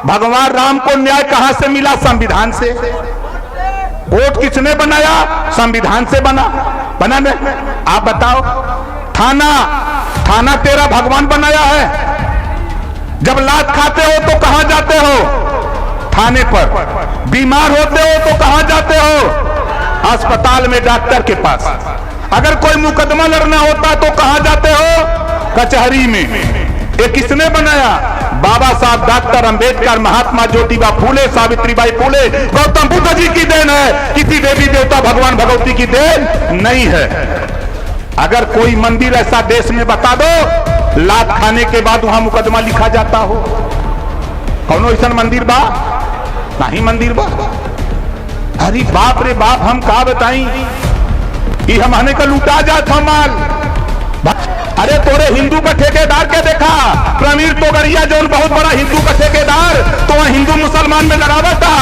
भगवान राम को न्याय कहां से मिला? संविधान से। कोर्ट किसने बनाया? संविधान से बना ने? आप बताओ। थाना तेरा भगवान बनाया है। जब लात खाते हो तो कहां जाते हो? थाने पर। बीमार होते हो तो कहां जाते हो? अस्पताल में, डॉक्टर के पास। अगर कोई मुकदमा लड़ना होता तो कहां जाते हो? कचहरी में। ये किसने बनाया? बाबा साहब डॉक्टर अंबेडकर, महात्मा ज्योतिबा फूले, सावित्रीबाई फूले, गौतम बुद्ध जी की देन है। किसी देवी देवता, भगवान भगवती की देन नहीं है। अगर कोई मंदिर ऐसा देश में बता दो लात खाने के बाद वहां मुकदमा लिखा जाता हो। कौनो ऐसा मंदिर बा? नहीं मंदिर बा। अरे बाप रे बाप, हम कहा बताई कि हमने का लूटा जाता माल। अरे तोरे हिंदू का ठेकेदार के देखा, प्रवीण तोगड़िया जो बहुत बड़ा हिंदू का ठेकेदार, तो वह हिंदू मुसलमान में लड़ावा था।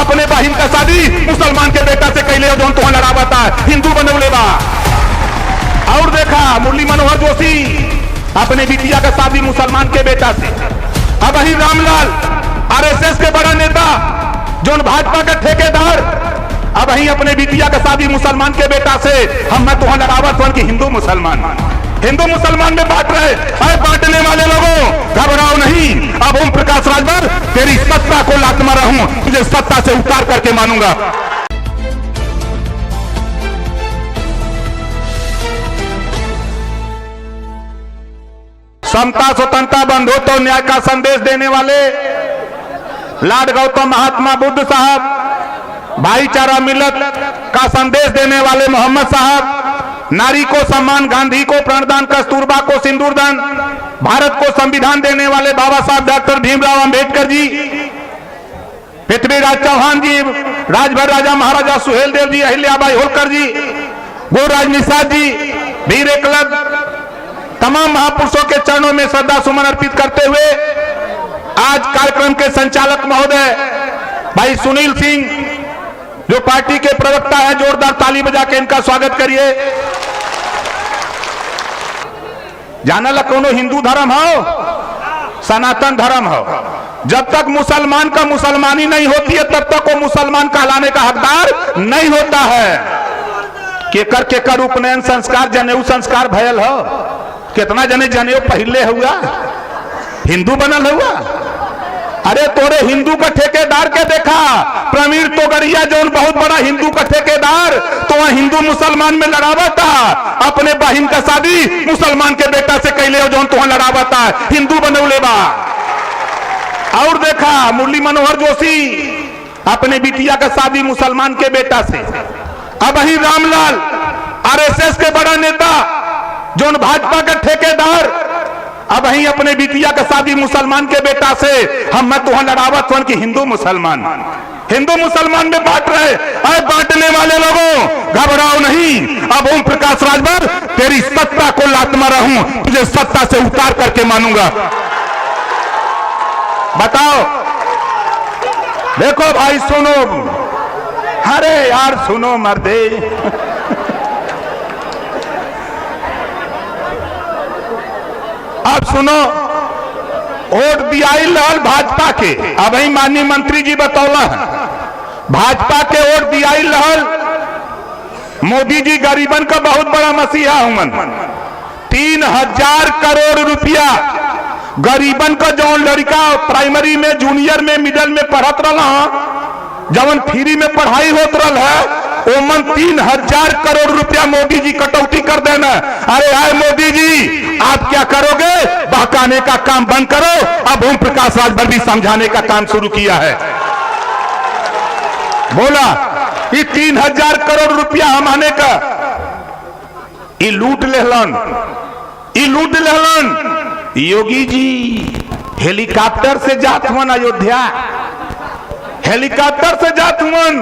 अपने बहन का शादी मुसलमान के बेटा से कैले जो तो लड़ावा था, हिंदू बनौले बा। और देखा मुरली मनोहर जोशी अपने बिटिया का शादी मुसलमान के बेटा से। अब वही रामलाल आरएसएस के बड़ा नेता जो भाजपा का ठेकेदार, अब वही अपने बिटिया का शादी मुसलमान के बेटा से। हम मैं तुम लड़ावत कि हिंदू मुसलमान में बांट रहे। अरे बांटने वाले लोगों घबराओ नहीं। अब ओम प्रकाश राजभर तेरी सत्ता को लात मारा हूं, तुझे सत्ता से उतार करके मानूंगा। समता, स्वतंत्रता, बंधुत्व, न्याय का संदेश देने वाले लॉर्ड गौतम महात्मा बुद्ध साहब, भाईचारा मिलत का संदेश देने वाले मोहम्मद साहब, नारी को सम्मान, गांधी को प्राणदान, कस्तूरबा को सिंदूरदान, भारत को संविधान देने वाले बाबा साहब डॉक्टर भीमराव अंबेडकर जी, पृथ्वीराज चौहान जी, राजभर राजा महाराजा सुहेलदेव जी, अहिल्याबाई होलकर जी, गोराज निषाद जी, वीर एकलव्य, तमाम महापुरुषों के चरणों में श्रद्धा सुमन अर्पित करते हुए आज कार्यक्रम के संचालक महोदय भाई सुनील सिंह जो पार्टी के प्रवक्ता है, जोरदार ताली बजा के इनका स्वागत करिए। जाना ला कोनो हिंदू धर्म हो, सनातन धर्म हो, जब तक मुसलमान का मुसलमानी नहीं होती है तब तक वो मुसलमान कहलाने का हकदार नहीं होता है। केकर उपनयन संस्कार, जनेऊ संस्कार भयल हो, कितना जने जनेऊ पहले हुआ, हिंदू बनल हुआ। अरे तोरे हिंदू का ठेकेदार के देखा, प्रवीण तोगड़िया जो बहुत बड़ा हिंदू का ठेकेदार, तो वह हिंदू मुसलमान में लड़ावा था। अपने बहन का शादी मुसलमान के बेटा से कैले जो तो लड़ावा था, हिंदू बनौले बा। और देखा मुरली मनोहर जोशी अपने बिटिया का शादी मुसलमान के बेटा से। अब वही रामलाल आरएसएस के बड़ा नेता जो भाजपा का ठेकेदार, अब वही अपने बिटिया का शादी मुसलमान के बेटा से। हम मैं तुम लड़ावत हूं कि हिंदू मुसलमान में बांट रहे। अरे बांटने वाले लोगों घबराओ नहीं। अब ओम प्रकाश राजभर तेरी सत्ता को लात मारा हूं, तुझे सत्ता से उतार करके मानूंगा। बताओ, देखो भाई सुनो, अरे यार सुनो मर्दे, अब सुनो, वोट दिया लाल भाजपा के। अब ही माननीय मंत्री जी बतौला है, भाजपा के वोट दिया लाल। मोदी जी गरीबन का बहुत बड़ा मसीहा हुमन। 3000 करोड़ रुपया गरीबन का जो लड़का प्राइमरी में, जूनियर में, मिडिल में पढ़त रहा, जवन फ्री में पढ़ाई होत रहा है, ओमन 3000 करोड़ रुपया मोदी जी कटौती कर देना। अरे आए मोदी जी, आप क्या करोगे? बहकाने का काम बंद करो। अब ओम प्रकाश राजभर भी समझाने का काम शुरू किया है। बोला ये 3000 करोड़ रुपया हमाने का ये लूट लेहलन। योगी जी हेलीकॉप्टर से जात हुआ अयोध्या, हेलीकॉप्टर से जात हुवन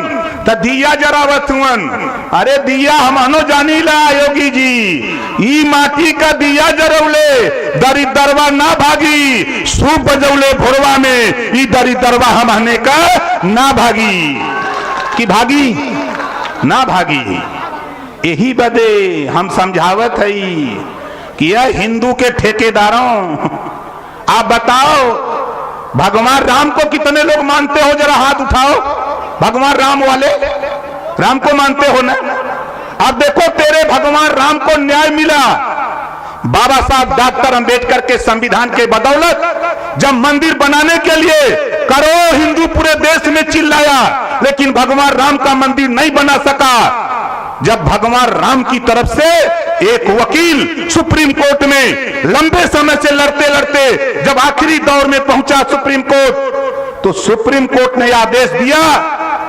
तो दिया जरावत हुवन। अरे दिया हमनो जानी ला योगी जी, ई माटी का दिया जरौले दरिद्रवा ना भागी, सूप बजौले भोरवा में, ई दरिद्रवा हमने का ना भागी। कि भागी ना भागी। यही बदे हम समझावत है कि यह हिंदू के ठेकेदारों, आप बताओ भगवान राम को कितने लोग मानते हो? जरा हाथ उठाओ। भगवान राम वाले, राम को मानते हो ना? अब देखो तेरे भगवान राम को न्याय मिला बाबा साहब डॉक्टर अंबेडकर के संविधान के बदौलत। जब मंदिर बनाने के लिए करोड़ों हिंदू पूरे देश में चिल्लाया, लेकिन भगवान राम का मंदिर नहीं बना सका। जब भगवान राम की तरफ से एक वकील सुप्रीम कोर्ट में लंबे समय से लड़ते लड़ते जब आखिरी दौर में पहुंचा सुप्रीम कोर्ट, तो सुप्रीम कोर्ट ने आदेश दिया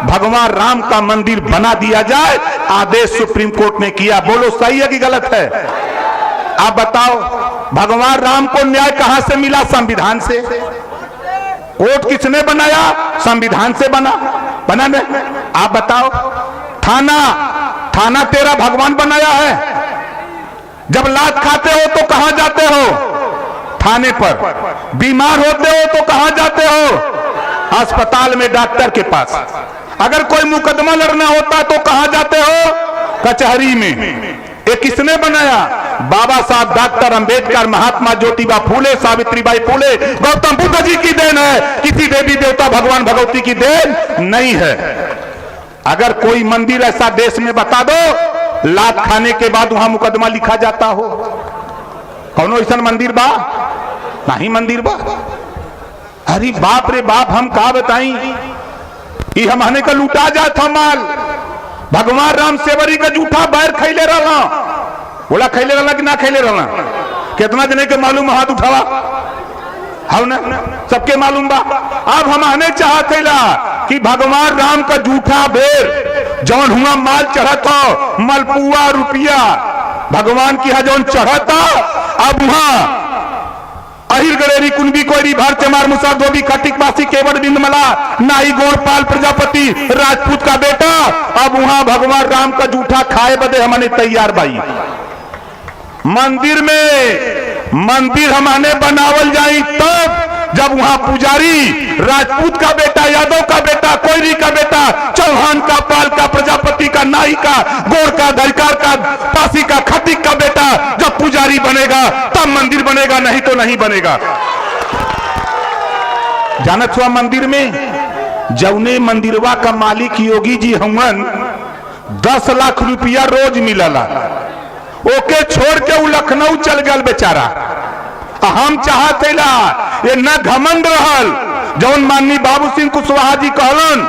भगवान राम का मंदिर बना दिया जाए। आदेश सुप्रीम कोर्ट ने किया। बोलो सही है कि गलत है? आप बताओ, भगवान राम को न्याय कहां से मिला? संविधान से। कोर्ट किसने बनाया? संविधान से बना ने। आप बताओ, थाना तेरा भगवान बनाया है। जब लात खाते हो तो कहां जाते हो? थाने पर। बीमार होते हो तो कहां जाते हो? अस्पताल में डॉक्टर के पास। अगर कोई मुकदमा लड़ना होता तो कहां जाते हो? कचहरी में। ये किसने बनाया? बाबा साहब डॉक्टर अंबेडकर, महात्मा ज्योतिबा फूले, सावित्रीबाई फूले, गौतम बुद्ध जी की देन है। किसी देवी देवता भगवान भगवती की देन नहीं है। अगर कोई मंदिर ऐसा देश में बता दो लात खाने के बाद वहां मुकदमा लिखा जाता हो, कौनो ऐसा मंदिर बा? नहीं मंदिर बा। अरे बाप रे बाप, हम कहा बताई ये हमने का लूटा जाता माल। भगवान राम सेवरी का जूठा बैर खैले रहा। बोला खैले रहा कि ना खैले रहा? कितना जने के मालूम? हाथ उठावा। हाँ ना, सबके मालूम बा। अब हमने चाहते कि भगवान राम का जूठा बेर जौन हुआ माल चढ़ता, मलपुआ रुपया भगवान की जौन चढ़ता, अब वहां अहिर गड़ेरी कुंभी कोयरी भार चमार मुसा धोबी खटिक पासी केवड़ बिंदमला नाई गोरपाल प्रजापति राजपूत का बेटा, अब वहां भगवान राम का जूठा खाए बदे हमने तैयार बाई। मंदिर हमने बनावल जाई तब जब वहां पुजारी राजपूत का बेटा, यादव का बेटा, कोयरी का बेटा, चौहान का, पाल का, प्रजापति का, नाई का, गोर का, धरकार का, पासी का, खटिक का बेटा जब पुजारी बनेगा तब मंदिर बनेगा, नहीं तो नहीं बनेगा। जानत हुआ मंदिर में जौने मंदिरवा का मालिक योगी जी हमन 10 लाख रुपया रोज मिलला, ओके छोड़ के वो लखनऊ चल गल बेचारा। हम चाहते ये न घमंड रहल जौन माननी बाबू सिंह कुशवाहा जी कहलन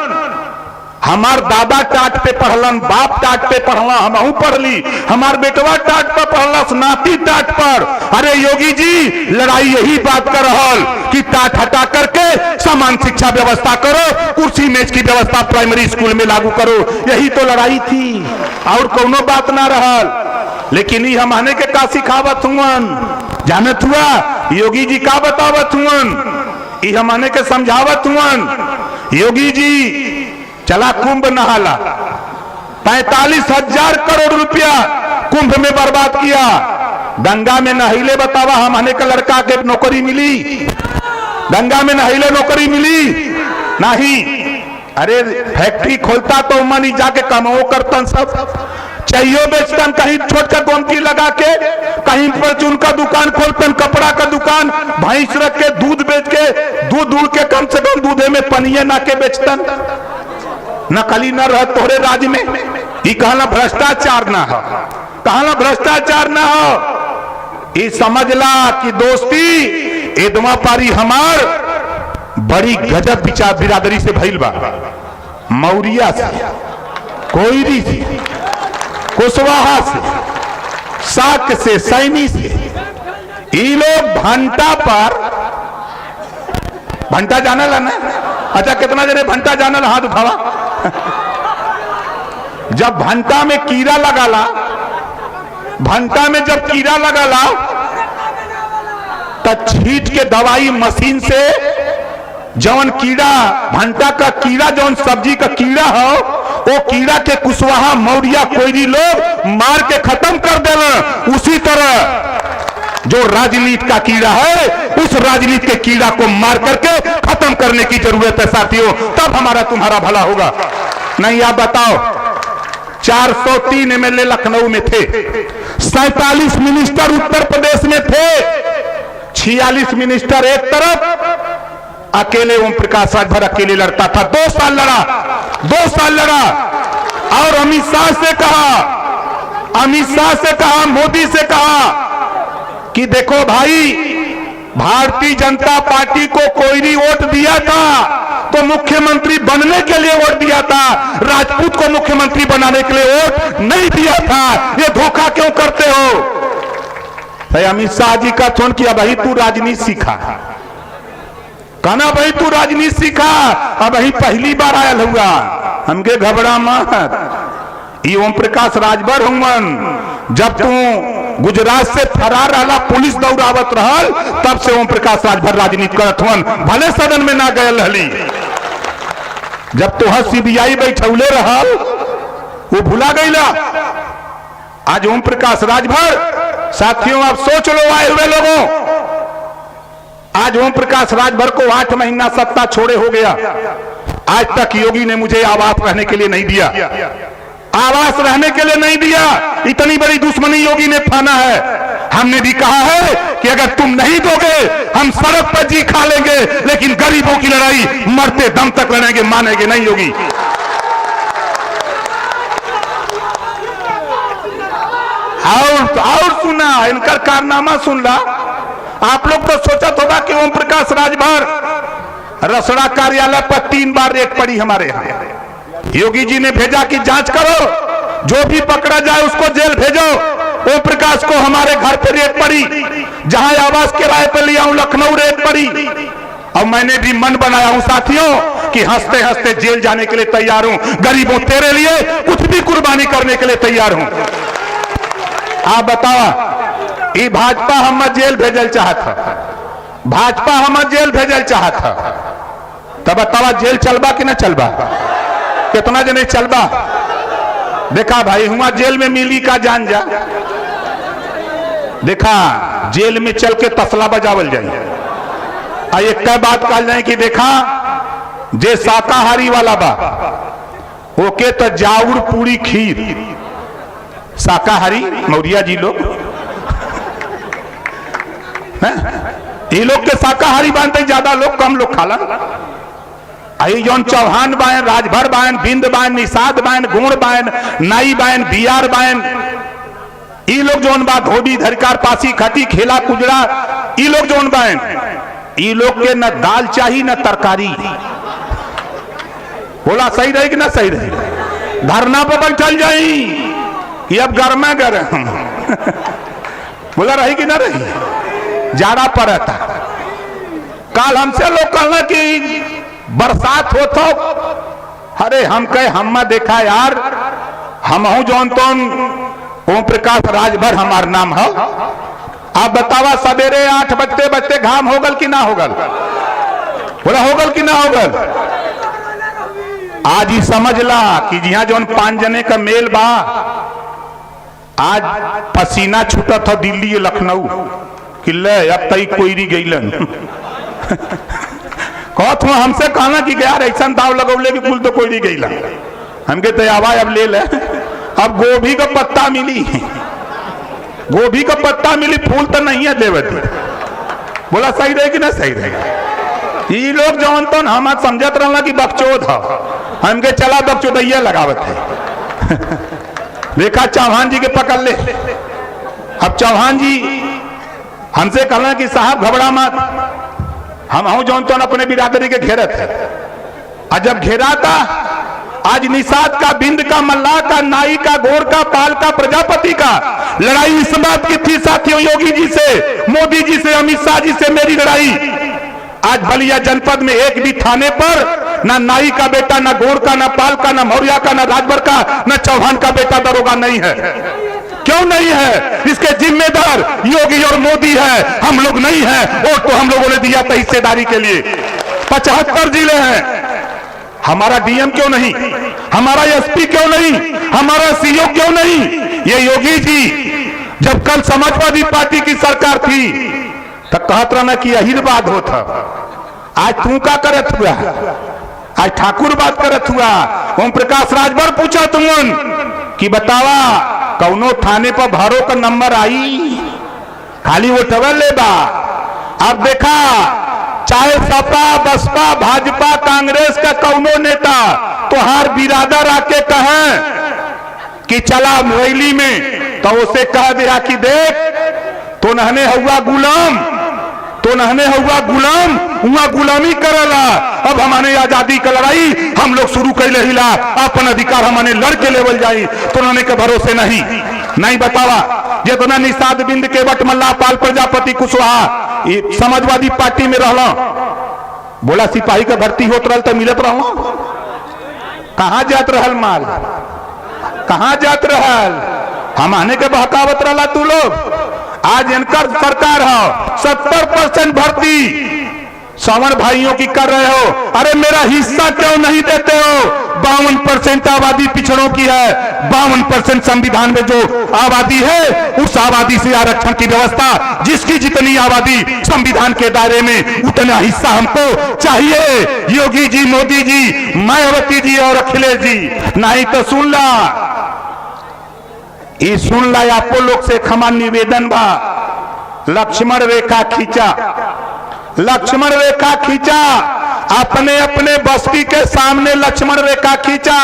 हमार दादा टाट पे पढ़लन, बाप टाट पे पढ़ला, हमहू पढ़ली, हमार बेटवा टाट पर पढ़लस, नाती टाट पर। अरे योगी जी लड़ाई यही बात कर रहल कि टाट हटा करके समान शिक्षा व्यवस्था करो, कुर्सी मेज की व्यवस्था प्राइमरी स्कूल में लागू करो, यही तो लड़ाई थी और कोनो बात ना रहल। लेकिन ये हमने के का सिखावत हुवन? जानत हुआ योगी जी का बतावत हुवन? ये हमने के समझावत हुवन। योगी जी चला कुंभ नहाला, 45,000 करोड़ रुपया कुंभ में बर्बाद किया। गंगा में नहिले बतावा हमने का लड़का के नौकरी मिली? गंगा में नहिले नौकरी मिली? नहीं। अरे फैक्ट्री खोलता तो मनी जाके कमाओ करतन, सब चाहिए बेचतन, कहीं छोटकर गोमती लगा के, कहीं पर चुनका दुकान खोलतन, कपड़ा का दुकान, भैंस रख के दूध बेच के, दूध के कम से कम दूधे में पनिये ना के बेचतन। नकली न रह तोहरे राज में। ये कहला भ्रष्टाचार ना हो, कहला भ्रष्टाचार ना हो। ये समझला कि दोस्ती एदमा पारी हमार बड़ी गजब विचार बिरादरी से भइल बा। मौर्या से, कोयरी से, कुशवाहा से, शाक से, सैनी से, ये लोग भंटा पर, भंटा जानल है ना? अच्छा कितना जने भंटा जानल? हाथ उठावा। जब भंटा में कीड़ा लगाला, भंटा में जब कीड़ा लगाला तब छीट के दवाई मशीन से जौन कीड़ा, भंटा का कीड़ा जौन सब्जी का कीड़ा हो, वो कीड़ा के कुशवाहा, मौर्या, कोयरी लोग मार के खत्म कर देना। उसी तरह जो राजनीति का कीड़ा है, उस राजनीति के कीड़ा को मार करके खत्म करने की जरूरत है साथियों, तब हमारा तुम्हारा भला होगा। नहीं आप बताओ, 403 एमएलए लखनऊ में थे, 47 मिनिस्टर उत्तर प्रदेश में थे, 46 मिनिस्टर एक तरफ अकेले ओम प्रकाश राजभर अकेले लड़ता था। 2 साल लड़ा, 2 साल लड़ा। और अमित शाह से कहा, मोदी से कहा कि देखो भाई, भारतीय जनता पार्टी को कोई नहीं वोट दिया था तो मुख्यमंत्री बनने के लिए वोट दिया था, राजपूत को मुख्यमंत्री बनाने के लिए वोट नहीं दिया था। ये धोखा क्यों करते हो? भाई अमित शाह जी का फोन किया, भाई तू राजनीति सीखा, कहना भाई तू राजनीति सीखा, अब ही पहली बार आयल हुआ, हमके घबरा मत। ये ओम प्रकाश राजभर हुमन, जब तू गुजरात से फरार रहा, पुलिस दौड़ावत रहल, तब से ओम प्रकाश राजभर राजनीति करत हुन, भले सदन में ना गए रहली। जब तो सीबीआई बैठौले रहल वो भुला गईला। आज ओम प्रकाश राजभर, साथियों आप सोच लो आए हुए लोगों, आज ओम प्रकाश राजभर को 8 महीना सत्ता छोड़े हो गया। आज तक योगी ने मुझे आवास रहने के लिए नहीं दिया, आवास रहने के लिए नहीं दिया। इतनी बड़ी दुश्मनी योगी ने ठाना है। हमने भी कहा है कि अगर तुम नहीं दोगे हम सड़क पर जी खा लेंगे, लेकिन गरीबों की लड़ाई मरते दम तक लड़ेंगे, मानेंगे नहीं योगी। और सुना इनका कारनामा सुन ला। आप लोग तो सोचत होगा कि ओम प्रकाश राजभर रसड़ा कार्यालय पर 3 बार रेड पड़ी हमारे यहाँ। योगी जी ने भेजा कि जांच करो, जो भी पकड़ा जाए उसको जेल भेजो। ओम प्रकाश को हमारे घर पे रेड पड़ी, जहां आवास किराए पे लिया हूं लखनऊ रेड पड़ी। और मैंने भी मन बनाया हूं साथियों कि हंसते हंसते जेल जाने के लिए तैयार हूं, गरीबों तेरे लिए कुछ भी कुर्बानी करने के लिए तैयार हूं। आप बताओ, ये भाजपा हम जेल भेजल चाहता, भाजपा हम जेल भेजल चाहता, तब बतावा जेल चलबा कि ना चलबा? कितना जने चलबा? देखा भाई हुआ जेल में मिली का जान जा, देखा जेल में चल के तसला बजावल जाए। एक बात कह जाए कि देखा जे शाकाहारी वाला बा ओके तो जाउर पूरी खीर, शाकाहारी मौर्या जी लोग ये लोग के शाकाहारी बांधते, ज्यादा लोग कम लोग खाला। आई जौन चौहान बायन, राजभर बायन, बिंद बायन, निषाद बायन, गुण बायन, नाई बायन, बियार बायन, ये लोग जौन बा धोबी धरकार पासी खटी खेला कुजड़ा, ये लोग जौन बायन, ये लोग के न दाल चाहिए न तरकारी। बोला सही रही कि ना सही रही? धरना पर बैठल जाई कि अब गर्मा गरम बोला रही कि ना रही? जाड़ा पड़ता। कल हमसे लोग कहना कि बरसात हो तो, अरे हम कहे हम देखा यार, हम हूं जौन तौन ओम प्रकाश राजभर हमार नाम है। आप बतावा सवेरे 8 बजते बजते घाम होगल कि ना होगल? बोला होगल कि ना होगल? आज ही समझ ला कि यहाँ जौन 5 जने का मेल बा, आज पसीना छूटा था दिल्ली लखनऊ कि ले अब तई कोई गईलन कहत हुआ हमसे कहना कि यार ऐसा दाव लगौले कि कुल तो कोई नहीं गईला। हमके तो आवाज अब ले ले, अब गोभी का पत्ता मिली, गोभी का पत्ता मिली, फूल तो नहीं है देवती। बोला सही रहे कि ना सही रहे? ये लोग जौन तो हम समझत रहना कि बकचोद है, हमके चला बकचोदैया लगावत है देखा चौहान जी के पकड़ ले। अब चौहान जी हमसे कहना कि साहब घबरा मत, हम हूं जौन तो अपने बिरादरी के घेरत है। और जब घेरा था आज निषाद का, बिंद का, मल्लाह का, नाई का, गोर का, पाल का, प्रजापति का लड़ाई इस बात की थी साथियों, योगी जी से, मोदी जी से, अमित शाह जी से मेरी लड़ाई। आज बलिया जनपद में एक भी थाने पर ना नाई का बेटा, ना गोर का, ना पाल का, ना मौर्या का, ना राजभर का, ना चौहान का बेटा दरोगा नहीं है। क्यों नहीं है? इसके जिम्मेदार योगी और मोदी है, हम लोग नहीं है। वोट तो हम लोगों ने दिया था हिस्सेदारी के लिए। 75 जिले हैं, हमारा डीएम क्यों नहीं, हमारा एसपी क्यों नहीं, हमारा सीओ क्यों नहीं? ये योगी जी जब कल समाजवादी पार्टी की सरकार थी तो कहत रहना कि यही बात होता। आज तू का करत हुआ, आज ठाकुर बात करत हुआ। ओम प्रकाश राजभर पूछा तुमन कि बतावा कौनो थाने पर भारो का नंबर आई, खाली वो टवल ले बा। अब देखा चाहे सपा बसपा भाजपा कांग्रेस का कौनो नेता तोहार बिरादर आके कहें कि चला रैली में, तो उसे कह दिया कि देख तो नहने हुआ गुलाम, तो नहने हुआ गुलाम, हुआ गुलामी करला। अब हमारे आजादी का लड़ाई हम लोग शुरू कर हिला, अपन अधिकार हमारे लड़के लेवल जाई, तो उन्होंने के भरोसे नहीं बतावा। जितना निषाद बिंद केवट मल्ला पाल प्रजापति कुशवाहा समाजवादी पार्टी में रहला, बोला सिपाही का भर्ती होत रहल तो मिलत रहो, कहां जात रहल माल, कहां जात रहल, हम आने के बहकावत रहला तू लोग। आज इनकर सरकार है 70% भर्ती सवर्ण भाइयों की कर रहे हो, अरे मेरा हिस्सा क्यों नहीं देते हो? 52% आबादी पिछड़ों की है, 52% संविधान में जो आबादी है उस आबादी से आरक्षण की व्यवस्था, जिसकी जितनी आबादी संविधान के दायरे में उतना हिस्सा हमको चाहिए। योगी जी, मोदी जी, मायावती जी और अखिलेश जी, नहीं तो सुन ला, ये सुन ला, आपको लोग से क्षमा निवेदन बा, लक्ष्मण रेखा खींचा, लक्ष्मण रेखा खींचा, अपने अपने बस्ती के सामने लक्ष्मण रेखा खींचा।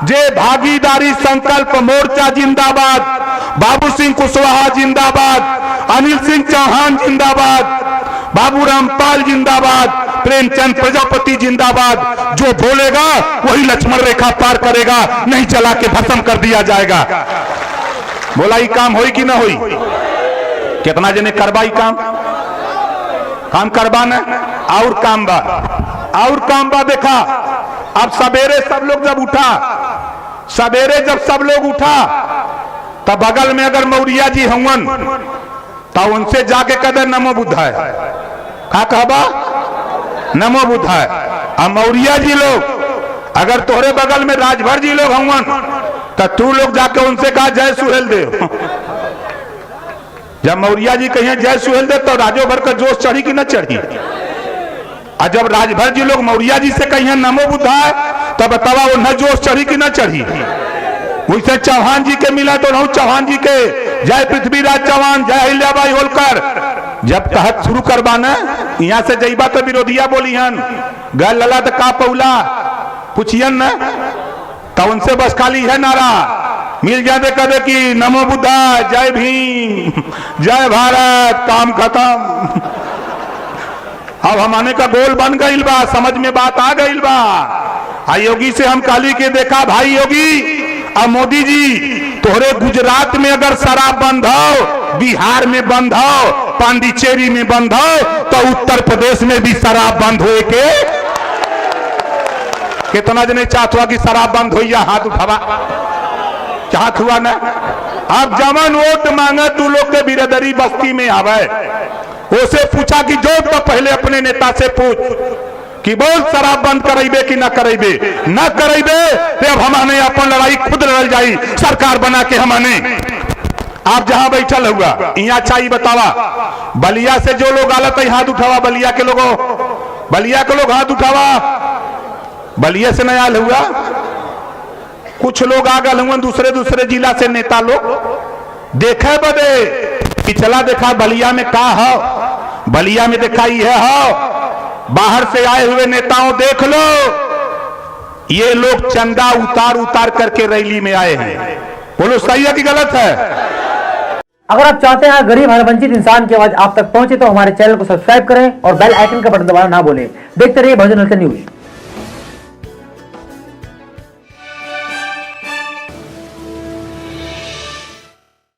जे भागीदारी संकल्प मोर्चा जिंदाबाद, बाबू सिंह कुशवाहा जिंदाबाद, अनिल सिंह चौहान जिंदाबाद, बाबू रामपाल जिंदाबाद, प्रेमचंद प्रजापति जिंदाबाद। जो बोलेगा वही लक्ष्मण रेखा पार करेगा, नहीं चला के भस्म कर दिया जाएगा। बोला ही काम होई कि ना होई? कितना जने करवाई काम करवाना और काम बा, और काम बा। देखा अब सवेरे सब लोग जब उठा, सवेरे जब सब लोग उठा तब बगल में अगर मौर्या जी हवन तो उनसे जाके कदर नमो बुद्धाय, का कहबा नमो बुद्धाय। अब मौर्या जी लोग अगर तोहरे बगल में राजभर जी लोग हवन तो तू लोग जाके उनसे कहा जय सुहेल देव। जब मौर्या जी कहिए जय सुहेल देव तो राजो भर का जोश चढ़ी कि न चढ़ी? और जब राजभर जी लोग मौर्या जी से कहिए नमो बुद्धाय तो बतावा वो न जोश चढ़ी कि न चढ़ी? वैसे चौहान जी के मिला तो चौहान जी के जय पृथ्वीराज चौहान, जय अहिल्याबाई होलकर, जब कहत शुरू करवाना यहाँ से जईबा तो विरोधिया बोलिहन गल लला तो का पौला पूछियन न, तो उनसे बस खाली है नारा मिल जाते कदे कि नमो बुद्धा, जय भीम, जय भारत, काम खत्म। अब हमारे का गोल बन गईल बा, समझ में बात आ गईल बा। योगी से हम काली के देखा भाई योगी और मोदी जी, तोहरे गुजरात में अगर शराब बंद हो, बिहार में बंद हो, पांडिचेरी में बंद हो, तो उत्तर प्रदेश में भी शराब बंद होए के कितना जने चाहत हुआ कि शराब बंद हो, या हाथ उठावा, चाहत हुआ ना? अब जमन वोट मांगे तू लोग के बिरादरी बस्ती में आवे, उसे पूछा कि जो तो पहले अपने नेता से पूछ कि बोल शराब बंद करेबे कि न करेबे, न करेबे तो अब हमारे अपन लड़ाई खुद लड़ जाई, सरकार बना के हमारे। आप जहां बैठल हुआ यहाँ चाहिए बतावा, बलिया से जो लोग आलत है हाथ उठावा, बलिया के लोगों, बलिया के लोग हाथ उठावा। बलिया से नया हुआ, कुछ लोग आ गए हुए दूसरे जिला से नेता लोग देखे बदे पिछला देखा बलिया में का हो, बलिया में देखा ये हो, बाहर से आए हुए नेताओं देख लो, ये लोग चंदा उतार करके रैली में आए हैं। बोलो सही है कि गलत है? अगर आप चाहते हैं गरीब हर वंचित इंसान की आवाज आप तक पहुंचे तो हमारे चैनल को सब्सक्राइब करें और बेल आइकन का बटन दबाना ना भूलें। देखते रहिए बहुजन न्यूज।